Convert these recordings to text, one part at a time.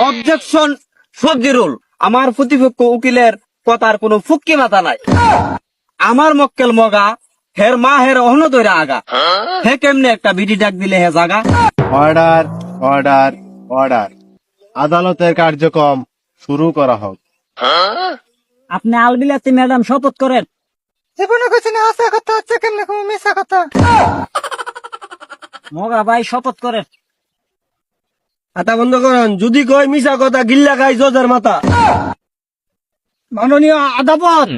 Objection সবজিরুল, আমার প্রতিপক্ষ উকিলের কথার কোনো ফুক্কি মাথা নাই। আমার মক্কেল মগা, হের মা হের অহন দইরা আগা, হে কেমনে একটা বিডি ডাক দিলে হে জাগা। Order, order, order. আদালতের কার্যক্রম শুরু করা হোক। আপনি আলবিলাতি ম্যাডাম শপথ করেন। জীবনে কিছু না আসা কথা হচ্ছে কেমনে কোনো মিশা কথা। মগা ভাই শপথ করেন। হাতা বন্ধ করেন, যদি কই মিশা কথা গিল্লা খাই জজের মাথা। মাননীয় আদালত,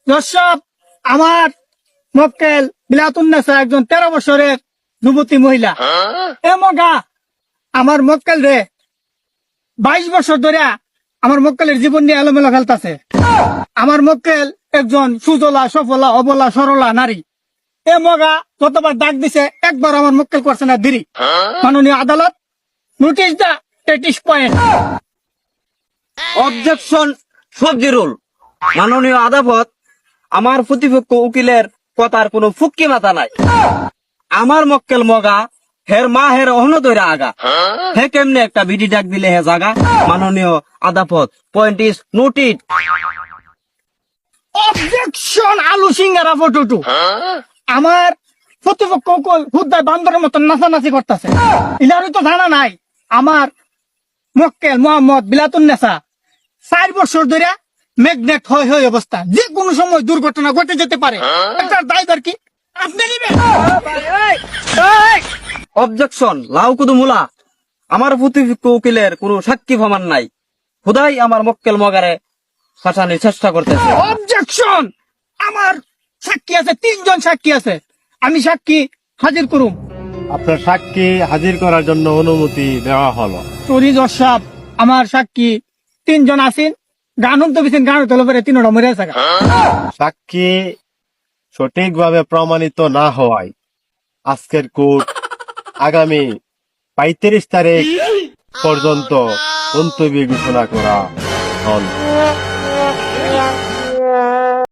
দর্শক, আমার মক্কেল বিলাতুন্নেসা একজন 13 বছরের যুবতী মহিলা। এ মগা আমার মক্কেল রে 22 বছর ধরে আমার মক্কেলের জীবন নিয়ে এলোমেলো খেলতেছে। আমার মক্কেল একজন সুজলা সফলা অবলা সরলা নারী। এ মগা যতবার ডাক দিছে একবার আমার মক্কেল করছে না দেরি। মাননীয় আদালত, নোটিশ দা 33 পয়েন্ট। অবজেকশন সবজিরুল, মাননীয় আদালত, আমার প্রতিপক্ষ উকিলের কথার কোনো ফুক্কি মাথা নাই। আমার মক্কেল মগা, হের মা হের অহন দইরা আগা, হে কেমনে একটা বিডি ডাক দিলে হে জাগা। মাননীয় আদালত, পয়েন্ট ইজ নোটেড। অবজেকশন আলু সিঙ্গারা ফটো। আমার প্রতিপক্ষ উকিল হুদ্দায় বান্দরের মতন নাচানাচি করতেছে। ইনারই তো জানা নাই আমার মক্কেল মোহাম্মদ বিলাতুন্নেসা 4 বছর ধরে ম্যাগনেট হয়ে অবস্থা, যে কোনো সময় দুর্ঘটনা ঘটে যেতে পারে। এটার দায়ভার কি আপনি নেবেন? অবজেকশন লাউকুদু মুলা, আমার প্রতিপক্ষ উকিলের কোনো সাক্ষী প্রমাণ নাই। খুদাই আমার মক্কেল মগারে ফাঁসানোর চেষ্টা করতেছে। অবজেকশন, আমার সাক্ষী আছে, 3 জন সাক্ষী আছে, আমি সাক্ষী হাজির করুম। আপনার সাক্ষী হাজির করার জন্য অনুমতি দেওয়া হলো। চুরি দর্শক, আমার সাক্ষী 3 জন আছেন। গান তো বিছেন, গান হতে পারে 3টা মরে আছে। সাক্ষী সঠিকভাবে প্রমাণিত না হওয়ায় আজকের কোর্ট আগামী 35 তারিখ পর্যন্ত মুলতবি ঘোষণা করা হল।